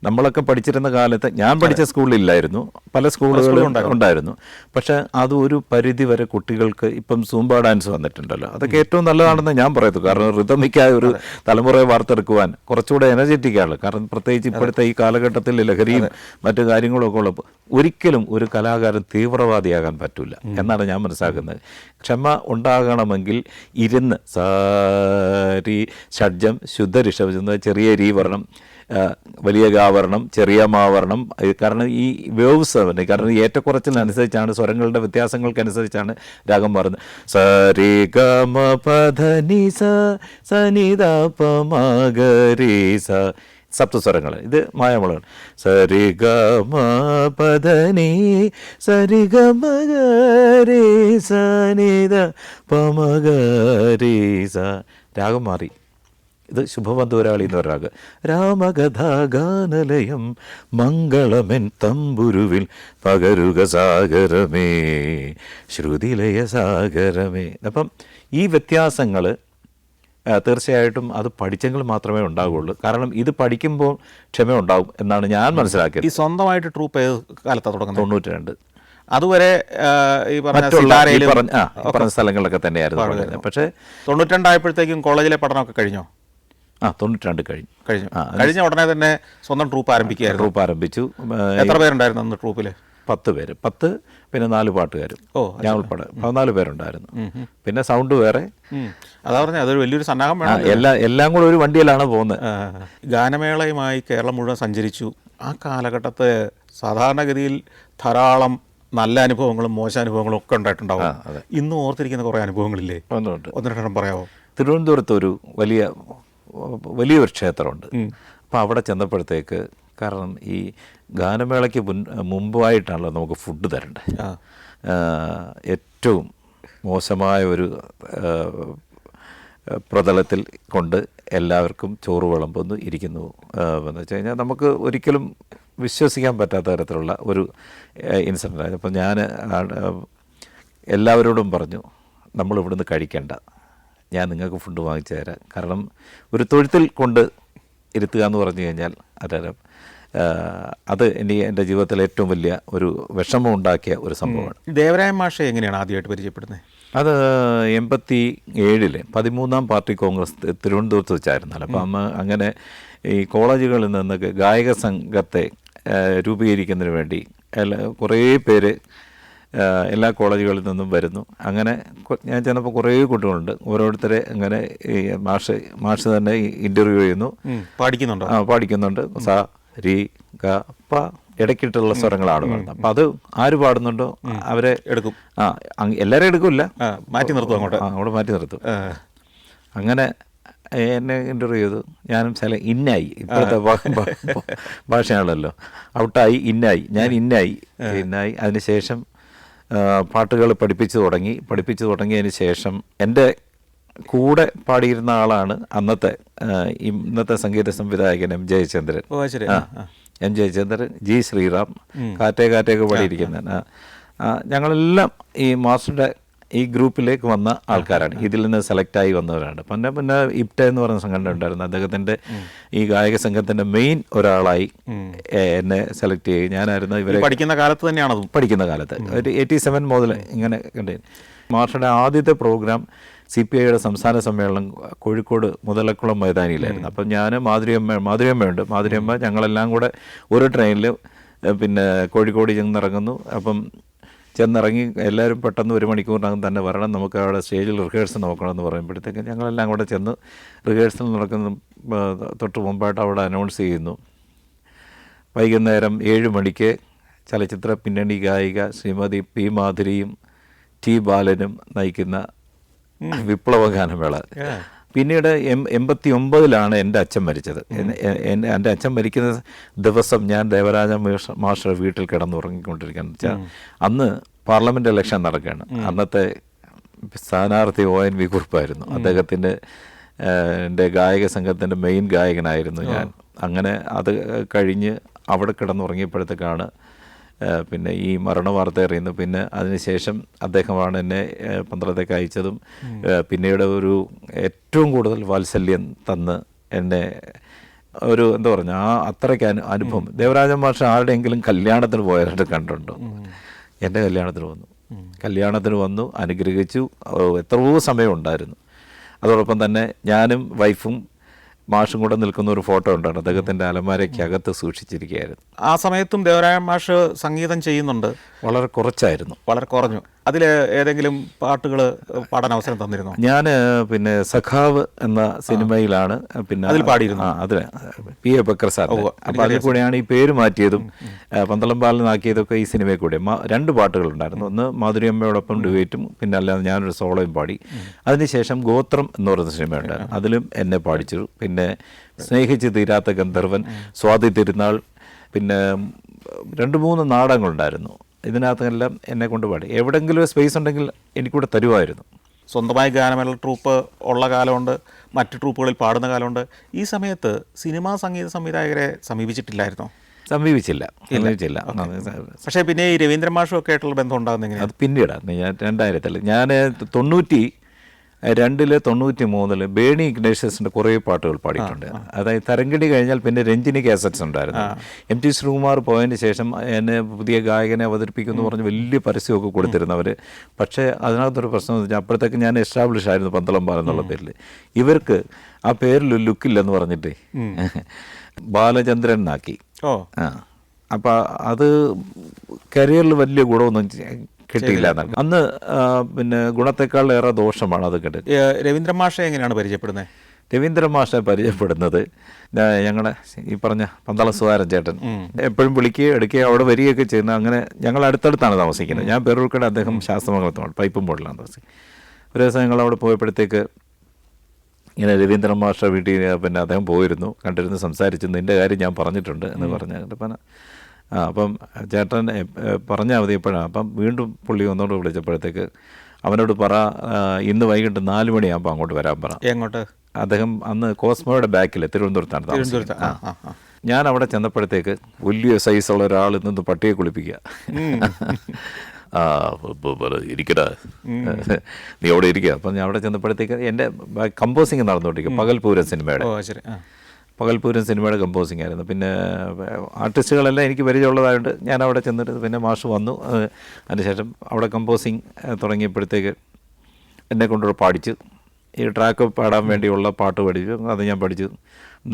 നമ്മളൊക്കെ പഠിച്ചിരുന്ന കാലത്ത് ഞാൻ പഠിച്ച സ്കൂളിലില്ലായിരുന്നു, പല സ്കൂളുകളും ഉണ്ടായിരുന്നു. പക്ഷെ അത് ഒരു പരിധി വരെ കുട്ടികൾക്ക് ഇപ്പം സൂംബ ഡാൻസ് വന്നിട്ടുണ്ടല്ലോ, അതൊക്കെ ഏറ്റവും നല്ലതാണെന്ന് ഞാൻ പറയുന്നു. കാരണം റിതമിക്കായ ഒരു തലമുറയെ വാർത്തെടുക്കുവാൻ കുറച്ചുകൂടെ എനർജറ്റിക്കാണ്. കാരണം പ്രത്യേകിച്ച് ഇപ്പോഴത്തെ ഈ കാലഘട്ടത്തിൽ ലഹരിയും മറ്റു കാര്യങ്ങളും ഒക്കെ ഉള്ളപ്പോൾ ഒരിക്കലും ഒരു കലാകാരൻ തീവ്രവാദിയാകാൻ പറ്റില്ല എന്നാണ് ഞാൻ മനസ്സിലാക്കുന്നത്. ക്ഷമ ഉണ്ടാകണമെങ്കിൽ ഇരുന്ന് സാരി ഷഡ്ജം ശുദ്ധ ഋഷഭം, ചെറിയ രീവർണം, വലിയ ഗാവർണം, ചെറിയ മാവർണം. കാരണം ഈ വേവ്സ്, കാരണം ഈ ഏറ്റക്കുറച്ചിനനുസരിച്ചാണ്, സ്വരങ്ങളുടെ വ്യത്യാസങ്ങൾക്കനുസരിച്ചാണ് രാഗം മാറുന്നത്. സരി ഗമ പധനി സനിധ പമഗരി സ, സപ്തസ്വരങ്ങൾ. ഇത് മായാമളാണ്. സരി ഗമ പധനി സരി ഗമ ഗരി സനിധ പമഗരി സ. രാഗം മാറി. ഇത് ശുഭബന്ധുരാളി എന്ന് പറഞ്ഞ രാമകഥാഗാനലയം മംഗളമെൻ തമ്പുരുവിൽ പകരുക സാഗരമേ ശ്രുതിലയ സാഗരമേ. അപ്പം ഈ വ്യത്യാസങ്ങൾ തീർച്ചയായിട്ടും അത് പഠിച്ചെങ്കിൽ മാത്രമേ ഉണ്ടാവുകയുള്ളൂ. കാരണം ഇത് പഠിക്കുമ്പോൾ ക്ഷമ ഉണ്ടാവും എന്നാണ് ഞാൻ മനസ്സിലാക്കിയത്. ഈ സ്വന്തമായിട്ട് ട്രൂപ്പ് ഏത് കാലത്താണ് തുടങ്ങുന്നത്? 92. അതുവരെ ഈ പറഞ്ഞ സ്ഥലങ്ങളിലൊക്കെ തന്നെയായിരുന്നു. പക്ഷേ 92 ആയപ്പോഴത്തേക്കും കോളേജിലെ പഠനമൊക്കെ കഴിഞ്ഞോ? 92 കഴിഞ്ഞ ഉടനെ തന്നെ സ്വന്തം ട്രൂപ്പ് ആരംഭിക്കുകയായിരുന്നു. ട്രൂപ്പ് ആരംഭിച്ചു. എത്ര പേരുണ്ടായിരുന്നു അന്ന് ട്രൂപ്പിൽ? 10 പേര്. 10 പിന്നെ 4 പാട്ടുകാരും, ഞാൻ ഉൾപ്പെടെ 14 പേരുണ്ടായിരുന്നു. പിന്നെ സൗണ്ട് വേറെ. അതാ പറഞ്ഞത്, അതൊരു വലിയൊരു സന്നാഹം വേണം. എല്ലാം കൂടെ ഒരു വണ്ടിയിലാണ് പോകുന്നത്. ഗാനമേളയുമായി കേരളം മുഴുവൻ സഞ്ചരിച്ചു. ആ കാലഘട്ടത്ത് സാധാരണഗതിയിൽ ധാരാളം നല്ല അനുഭവങ്ങളും മോശാനുഭവങ്ങളും ഒക്കെ ഉണ്ടായിട്ടുണ്ടാവും. ഇന്നും ഓർത്തിരിക്കുന്ന കുറേ അനുഭവങ്ങളില്ലേ? ഒന്ന് രണ്ടെണ്ണം പറയാമോ? തിരുവനന്തപുരത്ത് ഒരു വലിയൊരു ക്ഷേത്രമുണ്ട്. അപ്പോൾ അവിടെ ചെന്നപ്പോഴത്തേക്ക്, കാരണം ഈ ഗാനമേളയ്ക്ക് മുമ്പായിട്ടാണല്ലോ നമുക്ക് ഫുഡ് തരേണ്ടത്. ഏറ്റവും മോശമായ ഒരു പ്രതലത്തിൽ കൊണ്ട് എല്ലാവർക്കും ചോറ് വിളമ്പൊന്ന് ഇരിക്കുന്നു എന്ന് വെച്ച് കഴിഞ്ഞാൽ നമുക്ക് ഒരിക്കലും വിശ്വസിക്കാൻ പറ്റാത്ത തരത്തിലുള്ള ഒരു ഇൻസിഡൻ്റ് ആയിരുന്നു. അപ്പോൾ ഞാൻ എല്ലാവരോടും പറഞ്ഞു, നമ്മൾ ഇവിടുന്ന് കഴിക്കേണ്ട, ഞാൻ നിങ്ങൾക്ക് ഫുഡ് വാങ്ങിച്ചു തരാം. കാരണം ഒരു തൊഴുത്തിൽ കൊണ്ട് ഇരുത്തുക എന്ന് പറഞ്ഞു കഴിഞ്ഞാൽ അത് എൻ്റെ ജീവിതത്തിൽ ഏറ്റവും വലിയ ഒരു വിഷമം ഉണ്ടാക്കിയ ഒരു സംഭവമാണ്. ദേവരായ മാഷെ എങ്ങനെയാണ് ആദ്യമായിട്ട് പരിചയപ്പെടുന്നത്? അത് 87 13ാം പാർട്ടി കോൺഗ്രസ് തിരുവനന്തപുരത്ത് വെച്ചായിരുന്നല്ലോ. അപ്പം അങ്ങനെ ഈ കോളേജുകളിൽ നിന്നൊക്കെ ഗായക സംഘത്തെ രൂപീകരിക്കുന്നതിന് വേണ്ടി കുറേ പേര് എല്ലാ കോളേജുകളിൽ നിന്നും വരുന്നു. അങ്ങനെ ഞാൻ ചെന്നപ്പോൾ കുറേ കുട്ടികളുണ്ട്. ഓരോരുത്തരെ അങ്ങനെ ഈ മാഷ് തന്നെ ഇൻ്റർവ്യൂ ചെയ്യുന്നു. പാടിക്കുന്നുണ്ട്. സ രി ഗ പ ഇടയ്ക്കിട്ടുള്ള സ്വരങ്ങളാണ് പാടുന്നത്. അപ്പം അത് ആര് പാടുന്നുണ്ടോ അവരെ എടുക്കും. എല്ലാവരും എടുക്കില്ല, മാറ്റി നിർത്തും, അങ്ങോട്ട് മാറ്റി നിർത്തും. അങ്ങനെ എന്നെ ഇൻ്റർവ്യൂ ചെയ്തു. ഞാനും ചില ഇന്നായി, ഇപ്പോഴത്തെ ഭാഷയാണല്ലോ, ഔട്ടായി, ഞാൻ ഇന്നായി. അതിനുശേഷം പാട്ടുകൾ പഠിപ്പിച്ചു തുടങ്ങിയതിന് ശേഷം എൻ്റെ കൂടെ പാടിയിരുന്ന ആളാണ് ഇന്നത്തെ സംഗീത സംവിധായകൻ എം ജയചന്ദ്രൻ. ജി ശ്രീറാം, കാറ്റേയൊക്കെ പാടിയിരിക്കുന്ന ഞങ്ങളെല്ലാം ഈ മാസ്റ്ററുടെ ഈ ഗ്രൂപ്പിലേക്ക് വന്ന ആൾക്കാരാണ്. ഇതിൽ നിന്ന് സെലക്റ്റായി വന്നവരാണ്. പിന്നെ ഇപ്റ്റ എന്ന് പറയുന്ന സംഘടന ഉണ്ടായിരുന്നു. അദ്ദേഹത്തിൻ്റെ ഈ ഗായക സംഘത്തിൻ്റെ മെയിൻ ഒരാളായി എന്നെ സെലക്ട് ചെയ്യും. ഞാനായിരുന്നു ഇവരെ പഠിക്കുന്ന കാലത്ത് തന്നെയാണ്, പഠിക്കുന്ന കാലത്ത് ഒരു 87 മുതൽ ഇങ്ങനെ കണ്ടു. മാഷയുടെ ആദ്യത്തെ പ്രോഗ്രാം CPIയുടെ സംസ്ഥാന സമ്മേളനം കോഴിക്കോട് മുതലക്കുളം മൈതാനിയിലായിരുന്നു. അപ്പം ഞാൻ മാധുര്യമ്മയുണ്ട്. മാധുര്യമ്മ ഞങ്ങളെല്ലാം കൂടെ ഒരു ട്രെയിനിൽ പിന്നെ കോഴിക്കോട് ചെന്നിറങ്ങുന്നു. അപ്പം ചെന്നിറങ്ങി എല്ലാവരും പെട്ടെന്ന് 1 മണിക്കൂറിനകം തന്നെ വരണം, നമുക്ക് അവിടെ സ്റ്റേജിൽ റിഹേഴ്സൽ നോക്കണമെന്ന് പറയുമ്പോഴത്തേക്കും ഞങ്ങളെല്ലാം കൂടെ ചെന്ന് റിഹേഴ്സൽ നടക്കുന്ന തൊട്ട് മുമ്പായിട്ട് അവിടെ അനൗൺസ് ചെയ്യുന്നു. വൈകുന്നേരം 7 മണിക്ക് ചലച്ചിത്ര പിന്നണി ഗായിക ശ്രീമതി P. മാധുരിയും T. ബാലനും നയിക്കുന്ന വിപ്ലവ ഗാനമേള. പിന്നീട് 89 എൻ്റെ അച്ഛൻ മരിച്ചത്. എൻ്റെ അച്ഛൻ മരിക്കുന്ന ദിവസം ഞാൻ ദേവരാജ മാസ്റ്റർ വീട്ടിൽ കിടന്നുറങ്ങിക്കൊണ്ടിരിക്കുകയെന്ന് വെച്ചാൽ അന്ന് പാർലമെൻറ്റ് ഇലക്ഷൻ നടക്കുകയാണ്. അന്നത്തെ സ്ഥാനാർത്ഥി ONV കുറുപ്പായിരുന്നു. അദ്ദേഹത്തിൻ്റെ എൻ്റെ ഗായക സംഘത്തിൻ്റെ മെയിൻ ഗായകനായിരുന്നു ഞാൻ. അങ്ങനെ അത് കഴിഞ്ഞ് അവിടെ കിടന്നുറങ്ങിയപ്പോഴത്തേക്കാണ് പിന്നെ ഈ മരണ വാർത്ത അറിയുന്നു. പിന്നെ അതിനുശേഷം അദ്ദേഹമാണ് എന്നെ പന്ത്രണ്ടേക്ക് അയച്ചതും പിന്നീട് ഒരു ഏറ്റവും കൂടുതൽ വാത്സല്യം തന്ന് എന്നെ ഒരു എന്താ പറഞ്ഞ ആ അത്രയ്ക്ക് അനുഭവം. ദേവരാജൻ മാഷ് ആരുടെയെങ്കിലും കല്യാണത്തിന് പോയതായിട്ട് കണ്ടിട്ടുണ്ടോ? എൻ്റെ കല്യാണത്തിന് വന്നു, കല്യാണത്തിന് വന്നു, അനുഗ്രഹിച്ചു. എത്രയോ സമയം ഉണ്ടായിരുന്നു. അതോടൊപ്പം തന്നെ ഞാനും വൈഫും മാഷും കൂടെ നിൽക്കുന്ന ഒരു ഫോട്ടോ ഉണ്ടാണ്, അദ്ദേഹത്തിൻ്റെ അലമാരയ്ക്കകത്ത് സൂക്ഷിച്ചിരിക്കുകയായിരുന്നു. ആ സമയത്തും ദേവരാജൻ മാഷ് സംഗീതം ചെയ്യുന്നുണ്ട്? വളരെ കുറച്ചായിരുന്നു, വളരെ കുറഞ്ഞു. അതിൽ ഏതെങ്കിലും പാട്ടുകൾ പാടാൻ അവസരം തന്നിരുന്നോ? ഞാൻ പിന്നെ സഖാവ് എന്ന സിനിമയിലാണ് പിന്നെ അതിൽ പാടിയിരുന്നു. അതിൽ പി എ ബക്കർ സാർ. അപ്പോൾ അതിൽ കൂടെയാണ് ഈ പേര് മാറ്റിയതും പന്തളം ബാലനാക്കിയതൊക്കെ ഈ സിനിമയിൽ കൂടെ. 2 പാട്ടുകളുണ്ടായിരുന്നു. ഒന്ന് മാധുരിയമ്മയോടൊപ്പം ഡുവേറ്റും, പിന്നെ അല്ലാതെ ഞാനൊരു സോളോയും പാടി. അതിനുശേഷം ഗോത്രം എന്ന് പറയുന്ന സിനിമയുണ്ടായിരുന്നു, അതിലും എന്നെ പാടിച്ചു. പിന്നെ സ്നേഹിച്ച് തീരാത്ത ഗന്ധർവൻ, സ്വാതി തിരുനാൾ, പിന്നെ 2-3 നാടകങ്ങളുണ്ടായിരുന്നു. ഇതിനകത്തെല്ലാം എന്നെ കൊണ്ട് പാടി. എവിടെയെങ്കിലും സ്പേസ് ഉണ്ടെങ്കിൽ എനിക്കൂടെ തരുമായിരുന്നു. സ്വന്തമായി ഗാനമേള ട്രൂപ്പ് ഉള്ള കാലമുണ്ട്, മറ്റ് ട്രൂപ്പുകളിൽ പാടുന്ന കാലമുണ്ട്. ഈ സമയത്ത് സിനിമാ സംഗീത സംവിധായകരെ സമീപിച്ചിട്ടില്ലായിരുന്നോ? സമീപിച്ചില്ല. പക്ഷേ പിന്നെ ഈ രവീന്ദ്രൻ മാഷും ഒക്കെ ആയിട്ടുള്ള ബന്ധം ഉണ്ടാകുന്ന എങ്ങനെയാണ്? അത് പിന്നീടാണ്. ഞാൻ 2000 ഞാൻ 92, 93 ബേണി ഇഗ്നേഷ്യസിൻ്റെ കുറേ പാട്ടുകൾ പാടിയിട്ടുണ്ട്. അതായത് തരംഗിണി കഴിഞ്ഞാൽ പിന്നെ രഞ്ജിനി കാസറ്റ്സ് ഉണ്ടായിരുന്നു. MT ശ്രീകുമാർ പോയതിന് ശേഷം എന്നെ പുതിയ ഗായകനെ അവതരിപ്പിക്കുമെന്ന് പറഞ്ഞ് വലിയ പരസ്യമൊക്കെ കൊടുത്തിരുന്നവർ. പക്ഷേ അതിനകത്തൊരു പ്രശ്നം എന്ന് വെച്ചാൽ അപ്പോഴത്തേക്ക് ഞാൻ എസ്റ്റാബ്ലിഷ് ആയിരുന്നു പന്തളം ബാലൻ എന്നുള്ള പേരിൽ. ഇവർക്ക് ആ പേരിൽ ലുക്കില്ലെന്ന് പറഞ്ഞിട്ട് ബാലചന്ദ്രൻ എന്നാക്കി. അപ്പോൾ അത് കരിയറിൽ വലിയ ഗുണമൊന്നും കിട്ടിയില്ല. അന്ന് പിന്നെ ഗുണത്തെക്കാൾ ഏറെ ദോഷമാണ് അത് കേട്ടത്. രവീന്ദ്രൻ മാഷെ എങ്ങനെയാണ് പരിചയപ്പെടുന്നത്? രവീന്ദ്രൻ മാഷെ പരിചയപ്പെടുന്നത് ഞങ്ങളുടെ ഈ പറഞ്ഞ പന്തളം സുധാരൻ ചേട്ടൻ എപ്പോഴും വിളിക്കുകയും എടുക്കുകയും അവിടെ വരികയൊക്കെ ചെയ്യുന്ന. അങ്ങനെ ഞങ്ങൾ അടുത്തടുത്താണ് താമസിക്കുന്നത്. ഞാൻ പേരൂർക്കട, അദ്ദേഹം ശാസ്ത്രമംഗലത്താണ്, പൈപ്പും ബോർഡിലാണ് താമസിക്കുന്നത്. ഒരു ദിവസം ഞങ്ങൾ അവിടെ പോയപ്പോഴത്തേക്ക് ഇങ്ങനെ രവീന്ദ്രൻ മാഷ വീട്ടിൽ പിന്നെ അദ്ദേഹം പോയിരുന്നു, കണ്ടിരുന്ന് സംസാരിച്ചു. നിൻ്റെ കാര്യം ഞാൻ പറഞ്ഞിട്ടുണ്ട് എന്ന് പറഞ്ഞ. അപ്പം ചേട്ടൻ പറഞ്ഞാൽ മതി എപ്പോഴാണ്. അപ്പം വീണ്ടും പുള്ളി ഒന്നോട് വിളിച്ചപ്പോഴത്തേക്ക് അവനോട് പറ, ഇന്ന് വൈകിട്ട് 4 മണിയാകുമ്പോൾ അങ്ങോട്ട് വരാൻ പറ. എങ്ങോട്ട്? അദ്ദേഹം അന്ന് കോസ്മോയുടെ ബാക്കിൽ തിരുവനന്തപുരത്താണ് താമസിക്കുന്നത്. ഞാൻ അവിടെ ചെന്നപ്പോഴത്തേക്ക് വലിയ സൈസുള്ള ഒരാൾ നിന്ന് പട്ടിയെ കുളിപ്പിക്കുക. ഇരിക്കടാ, നീ അവിടെ ഇരിക്കുക. അപ്പം ഞാൻ അവിടെ ചെന്നപ്പോഴത്തേക്ക് എൻ്റെ കമ്പോസിങ് നടന്നുകൊണ്ടിരിക്കുക. പകൽപൂരം സിനിമയുടെ കമ്പോസിങ് ആയിരുന്നു. പിന്നെ ആർട്ടിസ്റ്റുകളെല്ലാം എനിക്ക് പരിചയമുള്ളതായതുകൊണ്ട് ഞാൻ അവിടെ ചെന്നിട്ട് പിന്നെ മാഷ് വന്നു. അതിനുശേഷം അവിടെ കമ്പോസിങ് തുടങ്ങിയപ്പോഴത്തേക്ക് എന്നെ കൊണ്ടുകൂടെ പാടിച്ചു. ഈ ട്രാക്ക് പാടാൻ വേണ്ടിയുള്ള പാട്ട് പഠിച്ചു. അത് ഞാൻ പഠിച്ചു.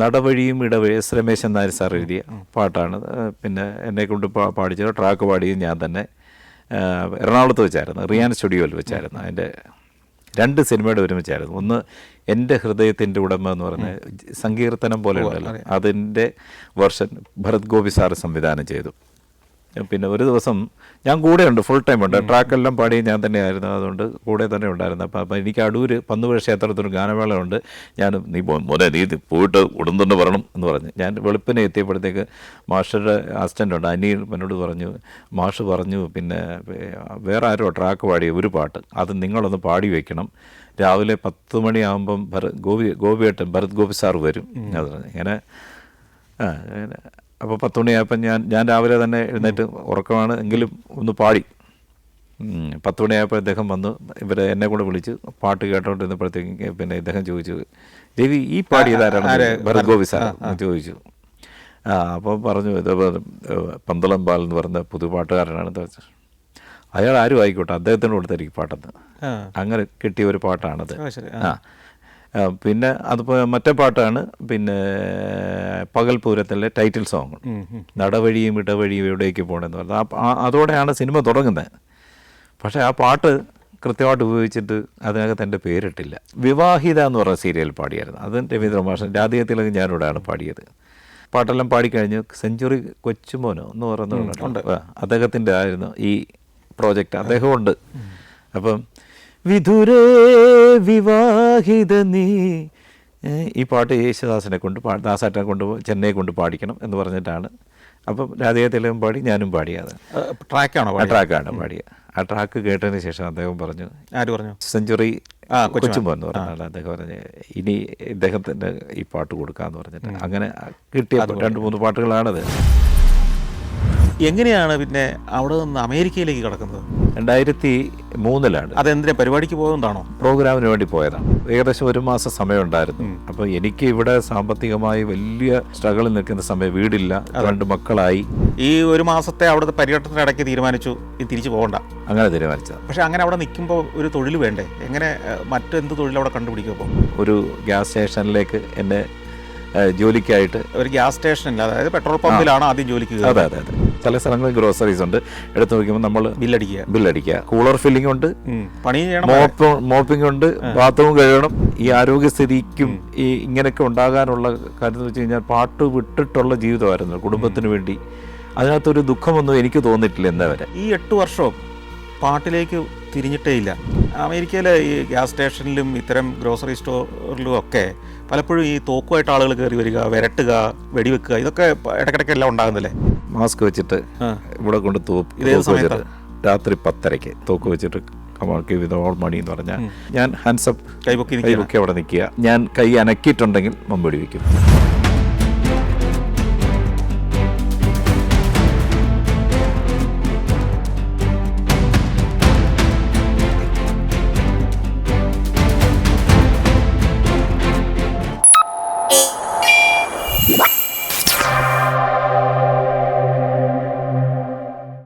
നടവഴിയും ഇടവഴി എസ് രമേശൻ നായർ സാർ എഴുതിയ പാട്ടാണ്. പിന്നെ എന്നെ കൊണ്ട് പാടിച്ചത്. ട്രാക്ക് പാടിയത് ഞാൻ തന്നെ. എറണാകുളത്ത് വെച്ചായിരുന്നു, റിയാൻ സ്റ്റുഡിയോയിൽ വെച്ചായിരുന്നു. അതിൻ്റെ 2 സിനിമയുടെ ഒരുമിച്ചായിരുന്നു. ഒന്ന് എൻ്റെ ഹൃദയത്തിൻ്റെ ഉടമ എന്ന് പറഞ്ഞ സങ്കീർത്തനം പോലെ ഉണ്ടല്ലോ, അതിൻ്റെ വെർഷൻ ഭരത് ഗോപി സാറ് സംവിധാനം ചെയ്തു. പിന്നെ ഒരു ദിവസം ഞാൻ കൂടെ ഉണ്ട്, ഫുൾ ടൈം ഉണ്ട്. ട്രാക്കെല്ലാം പാടി ഞാൻ തന്നെയായിരുന്നു, അതുകൊണ്ട് കൂടെ തന്നെ ഉണ്ടായിരുന്നു. അപ്പം എനിക്ക് അടൂർ പന്നുപുഴ ക്ഷേത്രത്തിനൊരു ഗാനമേള ഉണ്ട്. ഞാൻ നീ പോയിട്ട് ഉടൻ വരണം എന്ന് പറഞ്ഞ് ഞാൻ വെളുപ്പിനെ എത്തിയപ്പോഴത്തേക്ക് മാഷറുടെ അസിസ്റ്റൻ്റ് ഉണ്ട്, അനിൽ, എന്നോട് പറഞ്ഞു, മാഷ് പറഞ്ഞു പിന്നെ വേറെ ആരോ ട്രാക്ക് പാടിയ ഒരു പാട്ട്, അത് നിങ്ങളൊന്ന് പാടി വയ്ക്കണം. രാവിലെ 10 മണിയാകുമ്പം ഗോപിയേട്ടൻ ഭരത് ഗോപി സാർ വരും. അത് ഇങ്ങനെ അപ്പോൾ 10 മണിയായപ്പം ഞാൻ രാവിലെ തന്നെ എഴുന്നേറ്റ്, ഉറക്കമാണ് എങ്കിലും ഒന്ന് പാടി. 10 മണിയായപ്പോൾ ഇദ്ദേഹം വന്നു, എന്നെ കൂടെ വിളിച്ച് പാട്ട് കേട്ടോണ്ടിരുന്നപ്പോഴത്തേക്ക് പിന്നെ ഇദ്ദേഹം ചോദിച്ചു, രവി ഈ പാടിയതാരാണ്? ഭരത് ഗോപി സാർ ചോദിച്ചു. അപ്പോൾ പറഞ്ഞു, ഇത് പന്തളം ബാലൻ എന്ന് പറഞ്ഞ പുതുപാട്ടുകാരനാണെന്ന് വെച്ചു. അയാൾ ആരും ആയിക്കോട്ടെ, അദ്ദേഹത്തിന് കൊടുത്തായിരിക്കും പാട്ടെന്ന്. അങ്ങനെ കിട്ടിയ ഒരു പാട്ടാണത്. പിന്നെ അതിപ്പോൾ മറ്റേ പാട്ടാണ് പിന്നെ പകൽപൂരത്തിലെ ടൈറ്റിൽ സോങ്, നടവഴിയും ഇടവഴിയും എവിടേക്ക് പോകണമെന്ന് പറഞ്ഞത്. അതോടെയാണ് സിനിമ തുടങ്ങുന്നത്. പക്ഷേ ആ പാട്ട് കൃത്യമായിട്ട് ഉപയോഗിച്ചിട്ട് അതിനകത്ത് എൻ്റെ പേരിട്ടില്ല. വിവാഹിത എന്ന് പറഞ്ഞ സീരിയൽ പാടിയായിരുന്നു, അത് രവീന്ദ്ര മാഷൻ, രാധികത്തിലൊക്കെ ഞാനിവിടെയാണ് പാടിയത്. പാട്ടെല്ലാം പാടിക്കഴിഞ്ഞ് സെഞ്ചുറി കൊച്ചുമോനോ എന്ന് പറയുന്നുണ്ട്, അദ്ദേഹത്തിൻ്റെ ആയിരുന്നു ഈ പ്രോജക്റ്റ്, അദ്ദേഹമുണ്ട്. അപ്പം വിധുരേ വിവാഹിത നീ, ഈ പാട്ട് യേശുദാസിനെ കൊണ്ട് ദാസാറ്റിനെ കൊണ്ട് ചെന്നൈ കൊണ്ട് പാടിക്കണം എന്ന് പറഞ്ഞിട്ടാണ്. അപ്പം രാധികത്തിലും പാടി, ഞാനും പാടിയത്. ട്രാക്കാണ് പാടിയത്. ആ ട്രാക്ക് കേട്ടതിന് ശേഷം അദ്ദേഹം പറഞ്ഞു, ആര് പറഞ്ഞു? സെഞ്ചുറി കൊച്ചുമോൻ എന്ന് പറഞ്ഞാൽ അദ്ദേഹം പറഞ്ഞ് ഇനി ഇദ്ദേഹത്തിൻ്റെ ഈ പാട്ട് കൊടുക്കാമെന്ന് പറഞ്ഞിട്ട് അങ്ങനെ കിട്ടിയ 2-3 പാട്ടുകളാണത്. എങ്ങനെയാണ് പിന്നെ അവിടെ നിന്ന് അമേരിക്കയിലേക്ക് കടക്കുന്നത്? 2003 അതെന്തിനാ പരിപാടിക്ക് പോകുന്നതാണോ? പ്രോഗ്രാമിന് വേണ്ടി പോയതാണ്. ഏകദേശം 1 മാസം സമയമുണ്ടായിരുന്നു. അപ്പോൾ എനിക്ക് ഇവിടെ സാമ്പത്തികമായി വലിയ സ്ട്രഗിളിൽ നിൽക്കുന്ന സമയം, വീടില്ല, 2 മക്കളായി. ഈ 1 മാസത്തെ അവിടുത്തെ പര്യടനത്തിനിടയ്ക്ക് തീരുമാനിച്ചു ഇത് തിരിച്ചു പോകണ്ട, അങ്ങനെ തീരുമാനിച്ചത്. പക്ഷെ അങ്ങനെ അവിടെ നിൽക്കുമ്പോൾ ഒരു തൊഴിൽ വേണ്ടേ? എങ്ങനെ മറ്റെന്ത് തൊഴിൽ അവിടെ കണ്ടുപിടിക്കും? അപ്പോൾ ഒരു ഗ്യാസ് സ്റ്റേഷനിലേക്ക് എന്നെ ജോലിക്കായിട്ട്. ഒരു ഗ്യാസ് സ്റ്റേഷനില്ല, അതായത് പെട്രോൾ പമ്പിലാണ് ആദ്യം ജോലിക്ക് അതെ അതെ അതെ. ചില സ്ഥലങ്ങളിൽ ഗ്രോസറീസ് ഉണ്ട്, എടുത്ത് നോക്കുമ്പോൾ നമ്മൾ ബില്ലടിക്കുക, കൂളർ ഫില്ലിംഗ് ഉണ്ട്, പണി ചെയ്യണം, മോപ്പിംഗ് ഉണ്ട്, ബാത്റൂം കഴുകണം. ഈ ആരോഗ്യസ്ഥിതിക്കും ഈ ഇങ്ങനെയൊക്കെ ഉണ്ടാകാനുള്ള കാര്യം എന്ന് വെച്ച് കഴിഞ്ഞാൽ പാട്ട് വിട്ടിട്ടുള്ള ജീവിതമായിരുന്നു കുടുംബത്തിന് വേണ്ടി. അതിനകത്തൊരു ദുഃഖമൊന്നും എനിക്ക് തോന്നിയിട്ടില്ല ഇന്നേ വരെ. ഈ 8 വർഷവും പാട്ടിലേക്ക് തിരിഞ്ഞിട്ടേ ഇല്ല. അമേരിക്കയിലെ ഈ ഗ്യാസ് സ്റ്റേഷനിലും ഇത്തരം ഗ്രോസറി സ്റ്റോറിലും ഒക്കെ പലപ്പോഴും ഈ തോക്കുമായിട്ട് ആളുകൾ കയറി വരിക, വിരട്ടുക, വെടിവെക്കുക, ഇതൊക്കെ ഇടയ്ക്കിടയ്ക്ക് എല്ലാം ഉണ്ടാകുന്നില്ലേ? മാസ്ക് വെച്ചിട്ട് ഇവിടെ കൊണ്ട് വെച്ചിട്ട് രാത്രി 10:30 തോക്ക് വെച്ചിട്ട് വിത്ത് ഓൾ മണി എന്ന് പറഞ്ഞാൽ ഞാൻ ഹാൻഡ്സപ്പ് കൈപൊക്കി അവിടെ നിൽക്കുക. ഞാൻ കൈ അനക്കിയിട്ടുണ്ടെങ്കിൽ മമ്പടി വയ്ക്കും.